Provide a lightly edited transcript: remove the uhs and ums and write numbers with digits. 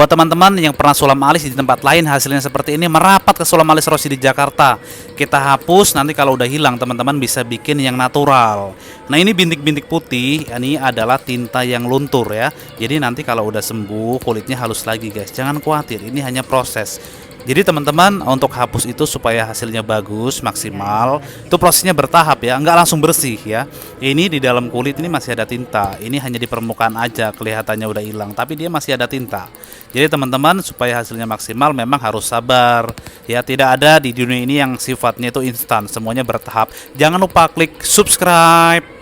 Buat teman-teman yang pernah sulam alis di tempat lain hasilnya seperti ini, merapat ke sulam alis Rossi di Jakarta. Kita hapus, nanti kalau udah hilang teman-teman bisa bikin yang natural. Nah ini bintik-bintik putih, ini adalah tinta yang luntur ya. Jadi nanti kalau udah sembuh kulitnya halus lagi guys. Jangan khawatir, ini hanya proses. Jadi teman-teman untuk hapus itu supaya hasilnya bagus, maksimal, itu prosesnya bertahap ya, nggak langsung bersih ya. Ini di dalam kulit ini masih ada tinta, ini hanya di permukaan aja kelihatannya udah hilang, tapi dia masih ada tinta. Jadi teman-teman supaya hasilnya maksimal memang harus sabar ya, tidak ada di dunia ini yang sifatnya itu instan, semuanya bertahap. Jangan lupa klik subscribe.